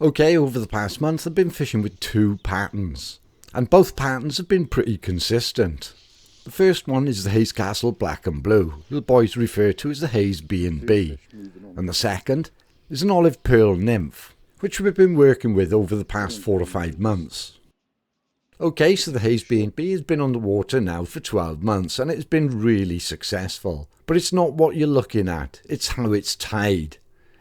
Okay, over the past month I've been fishing with two patterns, and both patterns have been pretty consistent. The first one is the Hayscastle Black and Blue, the boys refer to as the Hays B&B, and the second is an olive pearl nymph, which we've been working with over the past 4 or 5 months. Okay, so the Hays B&B has been on the water now for 12 months and it's been really successful. But it's not what you're looking at, it's how it's tied.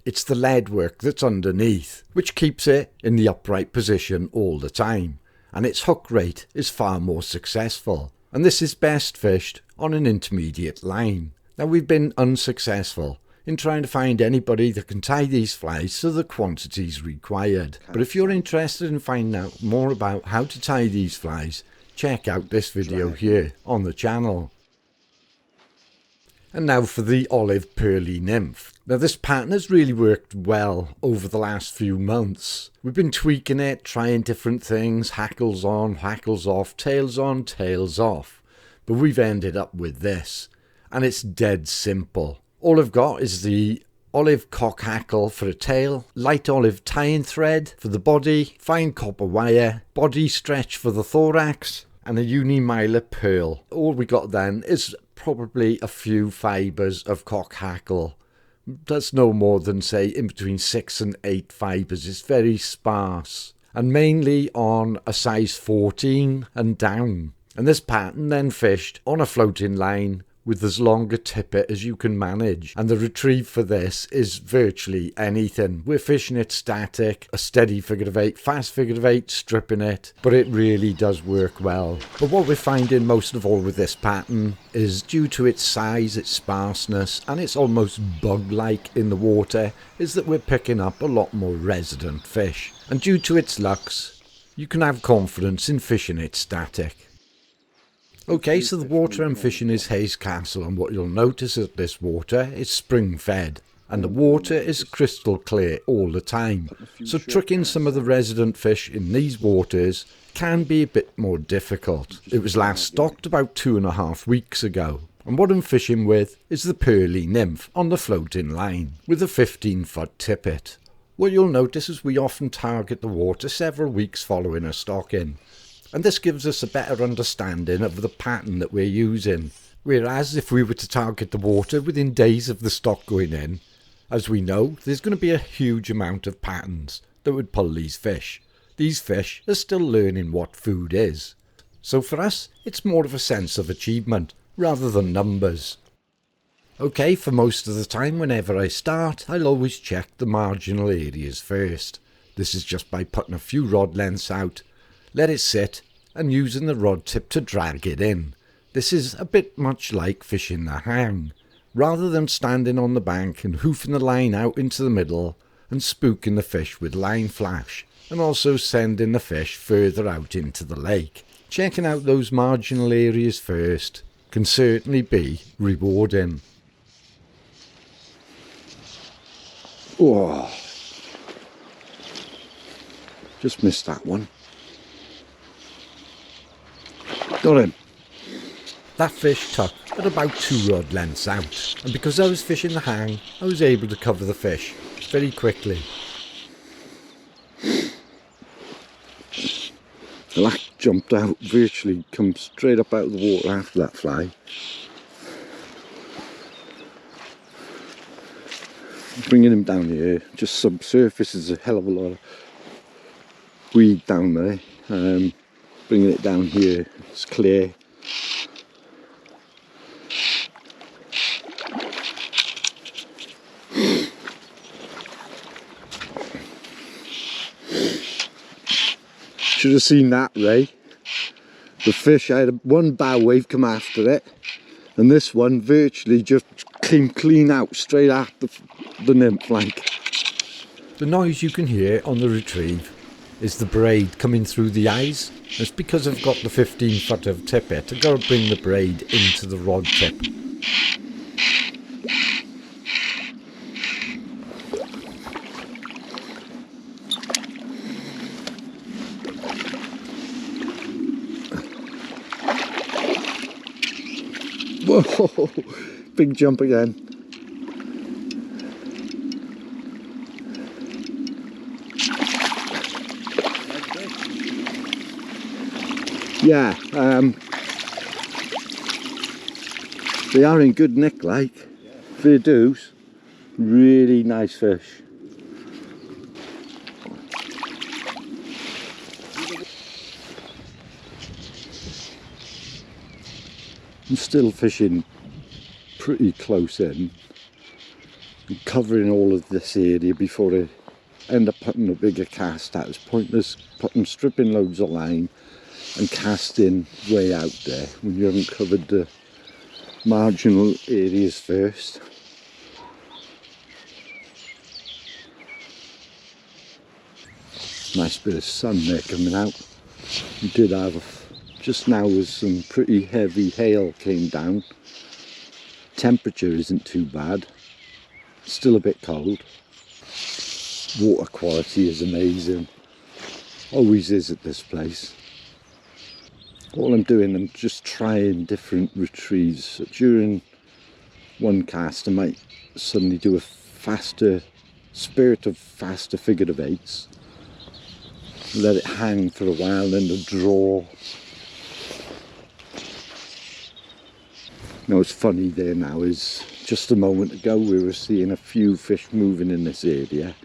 It's the lead work that's underneath, which keeps it in the upright position all the time. And its hook rate is far more successful. And this is best fished on an intermediate line. Now we've been unsuccessful in trying to find anybody that can tie these flies to the quantities required. But if you're interested in finding out more about how to tie these flies, check out this video here on the channel. And now for the olive pearly nymph. Now this pattern has really worked well over the last few months. We've been tweaking it, trying different things, hackles on, hackles off, tails on, tails off. But we've ended up with this, and it's dead simple. All I've got is the olive cock hackle for a tail, light olive tying thread for the body, fine copper wire, body stretch for the thorax, and a uni-miler pearl. All we got then is probably a few fibres of cock hackle. That's no more than, say, in between 6 and 8 fibres. It's very sparse, and mainly on a size 14 and down. And this pattern then fished on a floating line with as long a tippet as you can manage, and the retrieve for this is virtually anything. We're fishing it static, a steady figure of 8, fast figure of 8, stripping it, but it really does work well. But what we're finding most of all with this pattern is, due to its size, its sparseness, and it's almost bug-like in the water, is that we're picking up a lot more resident fish. And due to its lux, you can have confidence in fishing it static. Okay, so the water I'm fishing is Hayscastle, and what you'll notice at this water is spring fed, and the water is crystal clear all the time. So tricking some of the resident fish in these waters can be a bit more difficult. It was last stocked about 2.5 weeks ago, and what I'm fishing with is the pearly nymph on the floating line with a 15-foot tippet. What you'll notice is we often target the water several weeks following a stocking. And this gives us a better understanding of the pattern that we're using. Whereas if we were to target the water within days of the stock going in, as we know, there's going to be a huge amount of patterns that would pull these fish. These fish are still learning what food is. So for us, it's more of a sense of achievement rather than numbers. Okay, for most of the time whenever I start, I'll always check the marginal areas first. This is just by putting a few rod lengths out, let it sit, and using the rod tip to drag it in. This is a bit much like fishing the hang. Rather than standing on the bank and hoofing the line out into the middle and spooking the fish with line flash, and also sending the fish further out into the lake. Checking out those marginal areas first can certainly be rewarding. Oh, just missed that one. Got him. That fish took at about 2 rod lengths out, and because I was fishing the hang, I was able to cover the fish very quickly. The lack jumped out, virtually come straight up out of the water after that fly. Bringing him down here, just subsurface is a hell of a lot of weed down there. Bringing it down here, it's clear. Should have seen that, Ray. The fish, I had one bow wave come after it, and this one virtually just came clean out straight at the nymph like. The noise you can hear on the retrieve is the braid coming through the eyes. It's because I've got the 15-foot of tippet, I've got to bring the braid into the rod tip. Whoa, big jump again. Yeah, they are in good nick, like. Fair dues. Really nice fish. I'm still fishing pretty close in. I'm covering all of this area before I end up putting a bigger cast out. It's pointless stripping loads of line and casting way out there when you haven't covered the marginal areas first. Nice bit of sun there coming out. We did have just now as some pretty heavy hail came down. Temperature isn't too bad. Still a bit cold. Water quality is amazing. Always is at this place. All I'm doing, I'm just trying different retrieves. So during one cast I might suddenly do a faster figure of eights. Let it hang for a while, then the draw. Now what's funny there now is just a moment ago we were seeing a few fish moving in this area.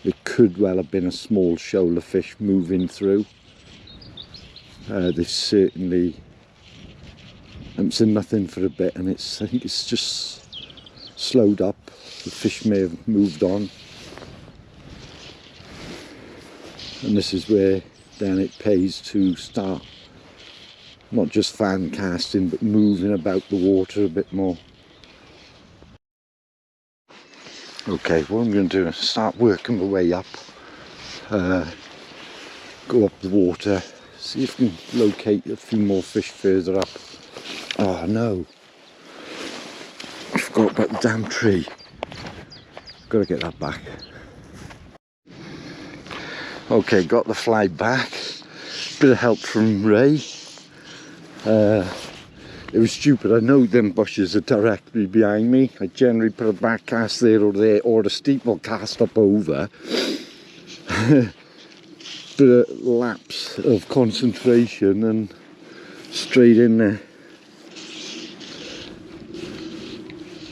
It could well have been a small shoal of fish moving through. They certainly haven't seen nothing for a bit, and I think it's just slowed up. The fish may have moved on. And this is where then it pays to start not just fan casting but moving about the water a bit more. Okay, what I'm going to do is start working my way up, go up the water, see if I can locate a few more fish further up. Oh no, I forgot about the damn tree. Got to get that back. Okay, got the fly back. Bit of help from Ray. It was stupid. I know them bushes are directly behind me. I generally put a back cast there or a steeple cast up over. Bit of lapse of concentration and straight in there.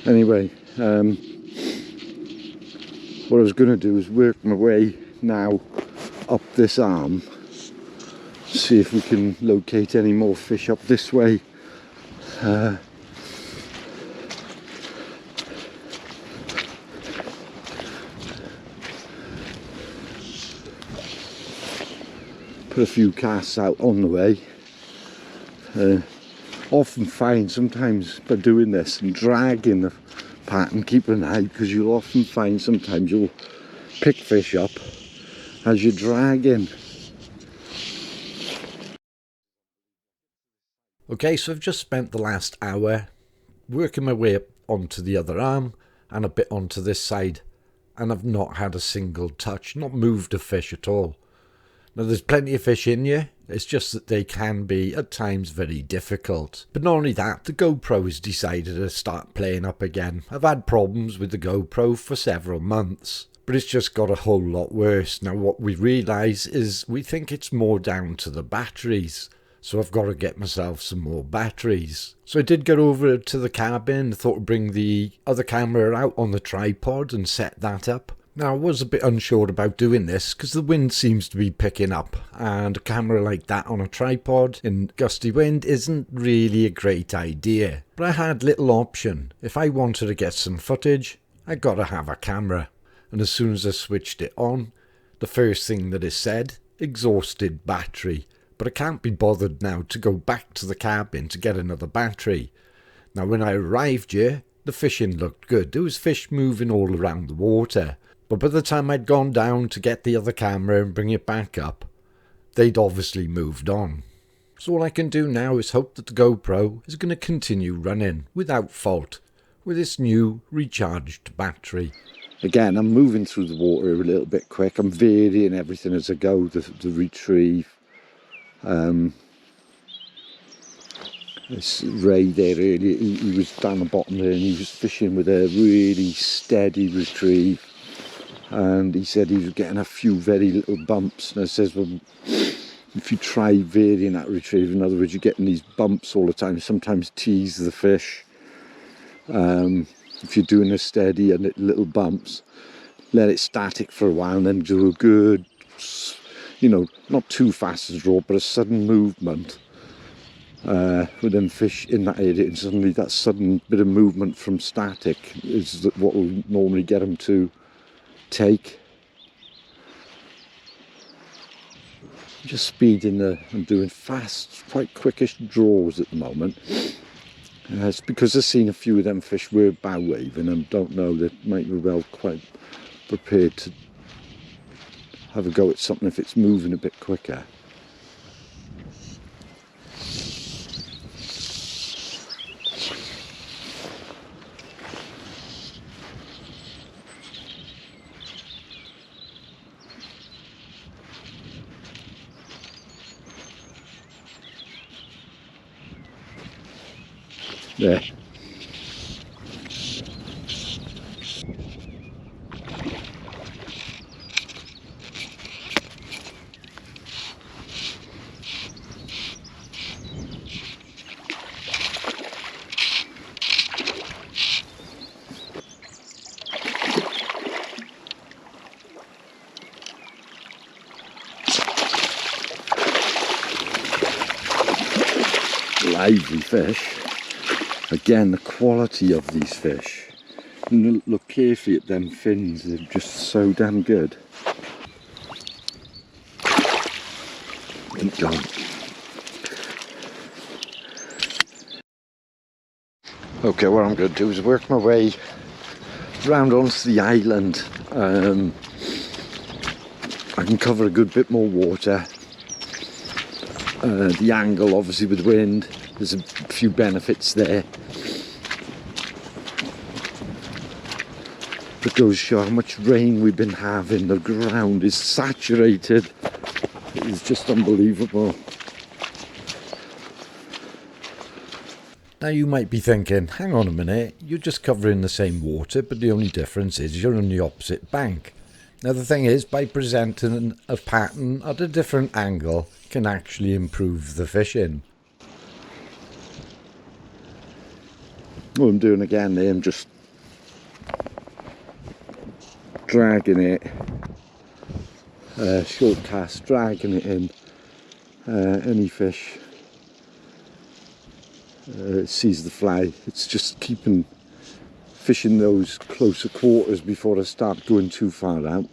Anyway, what I was going to do is work my way now up this arm, see if we can locate any more fish up this way. Put a few casts out on the way. Often find sometimes by doing this and dragging the pattern, keep an eye, because you'll often find sometimes you'll pick fish up as you're dragging. Okay, so I've just spent the last hour working my way up onto the other arm and a bit onto this side, and I've not had a single touch, not moved a fish at all. Now there's plenty of fish in here, it's just that they can be at times very difficult. But not only that, the GoPro has decided to start playing up again. I've had problems with the GoPro for several months, but it's just got a whole lot worse. Now what we realise is we think it's more down to the batteries. So I've got to get myself some more batteries. So I did get over to the cabin, thought to bring the other camera out on the tripod and set that up. Now I was a bit unsure about doing this because the wind seems to be picking up, and a camera like that on a tripod in gusty wind isn't really a great idea. But I had little option. If I wanted to get some footage, I got to have a camera. And as soon as I switched it on, the first thing that it said, exhausted battery. But I can't be bothered now to go back to the cabin to get another battery. Now when I arrived here, the fishing looked good. There was fish moving all around the water. But by the time I'd gone down to get the other camera and bring it back up, they'd obviously moved on. So all I can do now is hope that the GoPro is going to continue running without fault with this new recharged battery. Again, I'm moving through the water a little bit quick. I'm varying everything as I go, the retrieve. This Ray there earlier, he was down the bottom there and he was fishing with a really steady retrieve, and he said he was getting a few very little bumps, and I says, well, if you try varying that retriever, in other words, you're getting these bumps all the time, sometimes tease the fish. If you're doing a steady and little bumps, let it static for a while and then do a good, not too fast as draw, but a sudden movement with them fish in that area, and suddenly that sudden bit of movement from static is what will normally get them to take. Just speeding I'm doing fast, quite quickish draws at the moment. It's because I've seen a few of them fish were bow waving and don't know, they might be well quite prepared to have a go at something if it's moving a bit quicker. There. Lively fish. Again, the quality of these fish. And look carefully at them fins, they're just so damn good. Go. Okay, what I'm going to do is work my way round onto the island. I can cover a good bit more water. The angle, obviously, with wind, there's a few benefits there. But it goes to show how much rain we've been having. The ground is saturated. It is just unbelievable. Now you might be thinking, hang on a minute, you're just covering the same water, but the only difference is you're on the opposite bank. Now the thing is, by presenting a pattern at a different angle can actually improve the fishing. What I'm doing again there, I'm just dragging it, short cast, dragging it in. Any fish sees the fly, it's just keeping fishing those closer quarters before I start going too far out.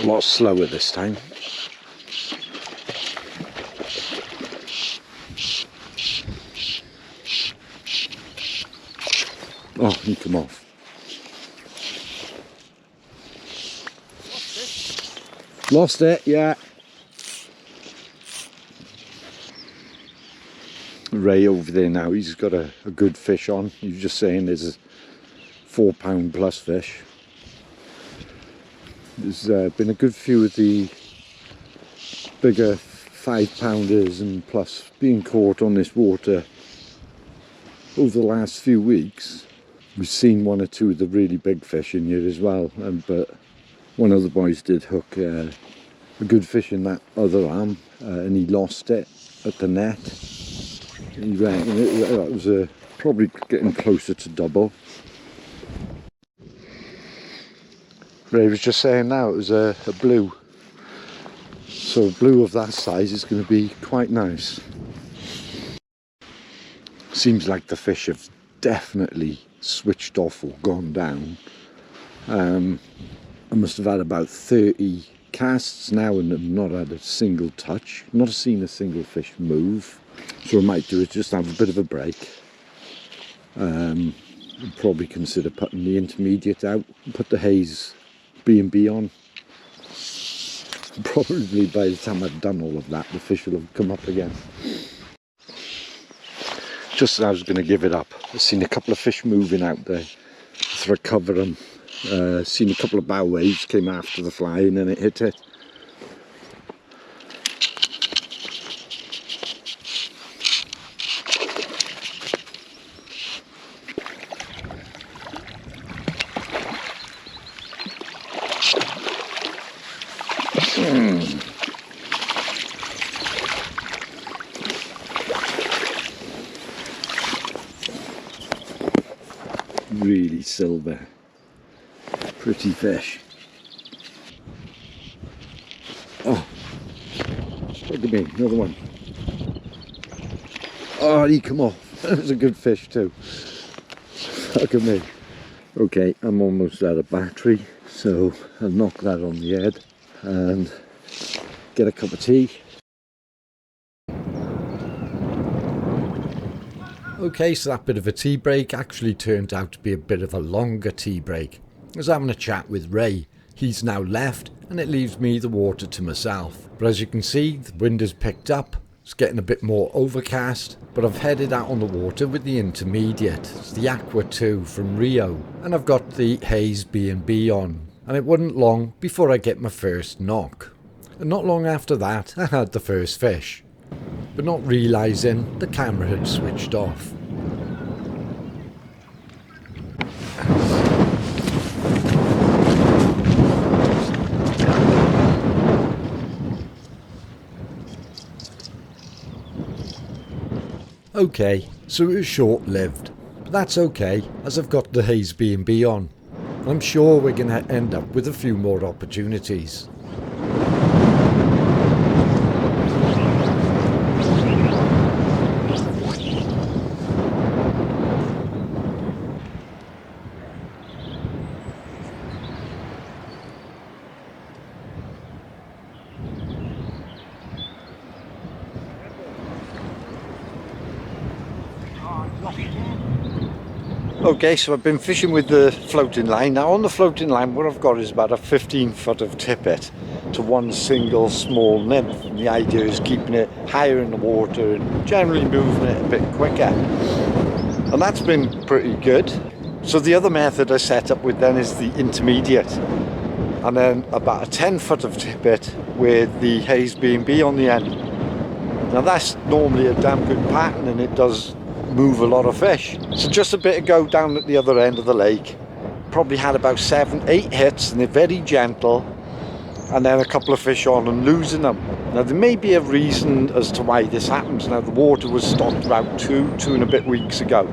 A lot slower this time. Oh, he come off. Lost it, yeah. Ray over there now, he's got a good fish on. He was just saying there's a 4 pound plus fish. There's been a good few of the bigger 5 pounders and plus being caught on this water over the last few weeks. We've seen 1 or 2 of the really big fish in here as well, but one of the boys did hook a good fish in that other arm, and he lost it at the net. He reckoned that was probably getting closer to double. Ray was just saying now it was a blue. So blue of that size is going to be quite nice. Seems like the fish have definitely switched off or gone down. I must have had about 30 casts now and have not had a single touch. Not seen a single fish move. So what I might do is just have a bit of a break. I'd probably consider putting the intermediate out, put the Hays B&B on. Probably by the time I've done all of that, the fish will have come up again. Just as I was going to give it up, I've seen a couple of fish moving out there. So I cover them. Seen a couple of bow waves came after the fly and then it hit it. Really silver. Pretty fish. Oh, look at me, another one. Oh, he come off. That was a good fish too. Look at me. Okay, I'm almost out of battery, so I'll knock that on the head and get a cup of tea. Okay, so that bit of a tea break actually turned out to be a bit of a longer tea break. I was having a chat with Ray. He's now left and it leaves me the water to myself. But as you can see, the wind has picked up. It's getting a bit more overcast, but I've headed out on the water with the intermediate. It's the Aqua 2 from Rio, and I've got the Hays B&B on. And it wasn't long before I get my first knock. And not long after that, I had the first fish. But not realising the camera had switched off. Okay, so it was short-lived, but that's okay as I've got the Hays B&B on. I'm sure we're going to end up with a few more opportunities. Okay, so I've been fishing with the floating line. Now on the floating line, what I've got is about a 15 foot of tippet to one single small nymph. And the idea is keeping it higher in the water and generally moving it a bit quicker. And that's been pretty good. So the other method I set up with then is the intermediate. And then about a 10 foot of tippet with the Hays B&B on the end. Now that's normally a damn good pattern and it does move a lot of fish. So just a bit ago down at the other end of the lake, probably had about 7-8 hits and they're very gentle, and then a couple of fish on and losing them. Now there may be a reason as to why this happens. Now the water was stocked about two and a bit weeks ago,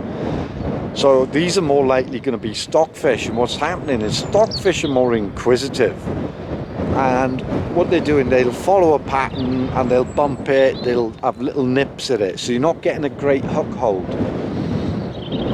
so these are more likely going to be stockfish, and what's happening is stockfish are more inquisitive. And what they're doing, they'll follow a pattern and they'll bump it, they'll have little nips at it, so you're not getting a great hook hold.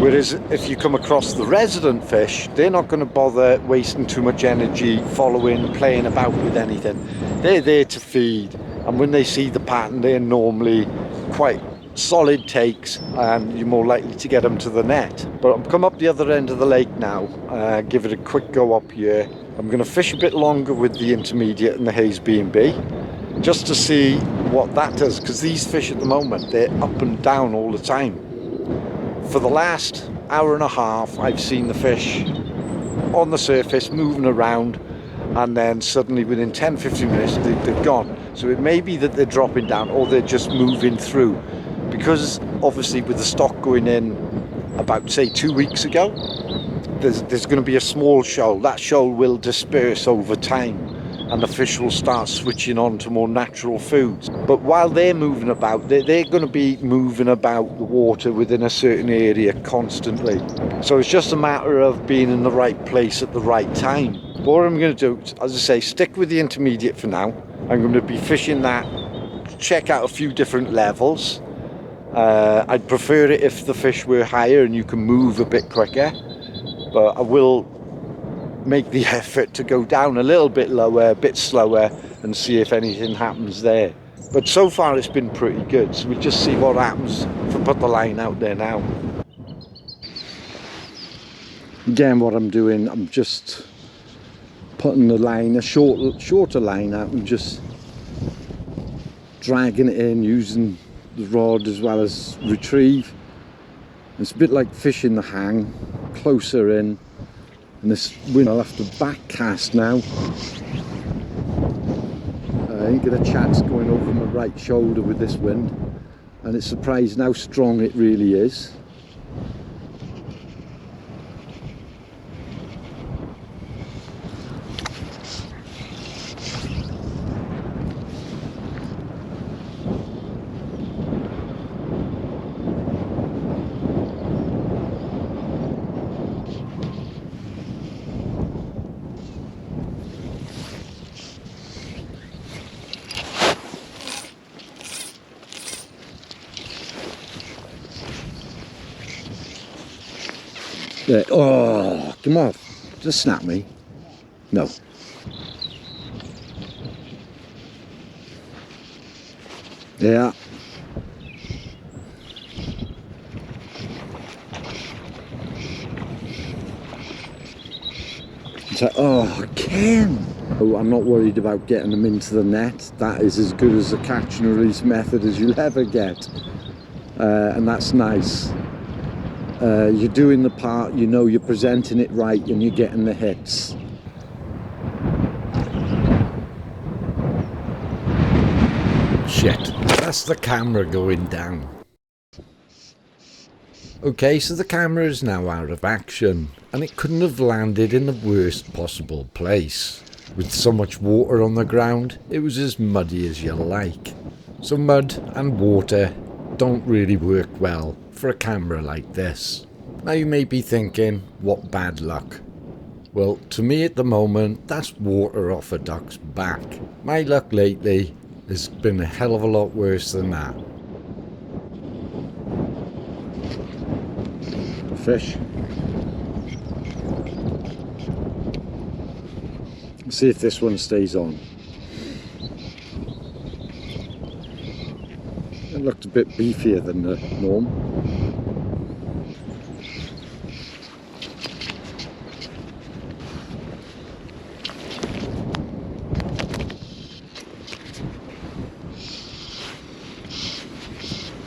Whereas if you come across the resident fish, they're not going to bother wasting too much energy following, playing about with anything. They're there to feed, and when they see the pattern, they're normally quite solid takes and you're more likely to get them to the net. But I've come up the other end of the lake now, give it a quick go up here. I'm going to fish a bit longer with the intermediate and the Hays B&B just to see what that does, because these fish at the moment, they're up and down all the time. For the last hour and a half I've seen the fish on the surface moving around, and then suddenly within 10-15 minutes they're gone. So it may be that they're dropping down or they're just moving through, because obviously with the stock going in about say 2 weeks ago, there's going to be a small shoal. That shoal will disperse over time and the fish will start switching on to more natural foods. But while they're moving about, they're going to be moving about the water within a certain area constantly. So it's just a matter of being in the right place at the right time. What I'm going to do, as I say, stick with the intermediate for now. I'm going to be fishing that, check out a few different levels. I'd prefer it if the fish were higher and you can move a bit quicker. But I will make the effort to go down a little bit lower, a bit slower, and see if anything happens there. But so far it's been pretty good, so we'll just see what happens if I put the line out there now. Again, what I'm doing, I'm just putting the line, a shorter line out, and just dragging it in using the rod as well as retrieve. It's a bit like fishing the hang, closer in, and this wind I'll have to back cast now. I ain't get a chance going over my right shoulder with this wind, and it's surprising how strong it really is. There. Oh, come on. Just snap me. No. Yeah. It's like, oh, Ken. Oh, I'm not worried about getting them into the net. That is as good as a catch and release method as you'll ever get. And that's nice. You're doing the part, you know you're presenting it right and you're getting the hits. Shit, that's the camera going down. Okay, so the camera is now out of action, and it couldn't have landed in the worst possible place. With so much water on the ground, it was as muddy as you like. So mud and water don't really work well for a camera like this. Now you may be thinking, what bad luck. Well, to me at the moment, that's water off a duck's back. My luck lately has been a hell of a lot worse than that. Fish. Let's see if this one stays on. It looked a bit beefier than the norm.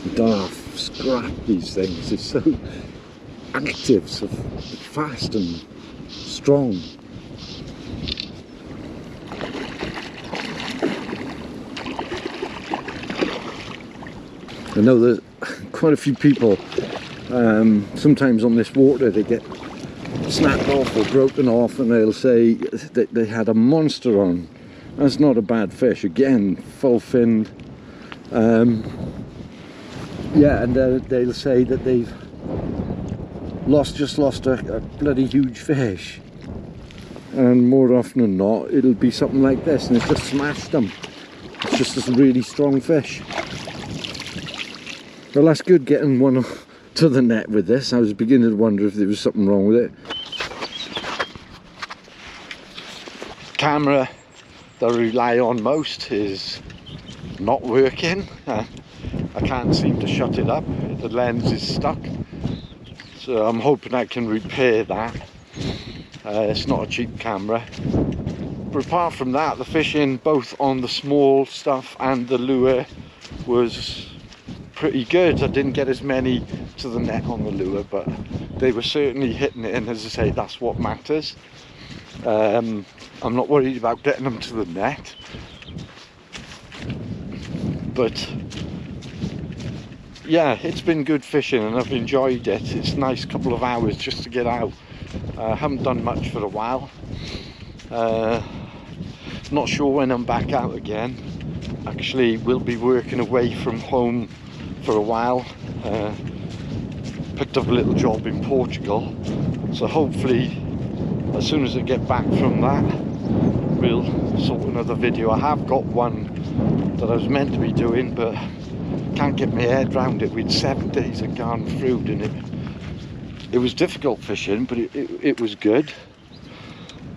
You don't have to scrap these things, it's so active, so fast and strong. I know that quite a few people, sometimes on this water, they get snapped off or broken off and they'll say that they had a monster on. That's not a bad fish, again, full finned. Yeah, and they'll say that they've just lost a bloody huge fish, and more often than not it'll be something like this and it's just smashed them. It's just a really strong fish. Well, that's good getting one to the net with this. I was beginning to wonder if there was something wrong with it. Camera that I rely on most is not working. I can't seem to shut it up. The lens is stuck. So I'm hoping I can repair that. It's not a cheap camera. But apart from that, the fishing both on the small stuff and the lure was pretty good. I didn't get as many to the net on the lure, but they were certainly hitting it, and as I say, that's what matters. I'm not worried about getting them to the net, but yeah, it's been good fishing and I've enjoyed it. It's a nice couple of hours just to get out. I haven't done much for a while. Not sure when I'm back out again. Actually, we'll be working away from home for a while. Picked up a little job in Portugal, so hopefully as soon as I get back from that we'll sort another video. I have got one that I was meant to be doing, but can't get my head around it. With 7 days of garden fruit, and it was difficult fishing, but it was good.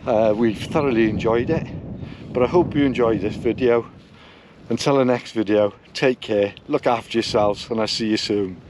We've thoroughly enjoyed it, but I hope you enjoyed this video. Until the next video, take care, look after yourselves, and I'll see you soon.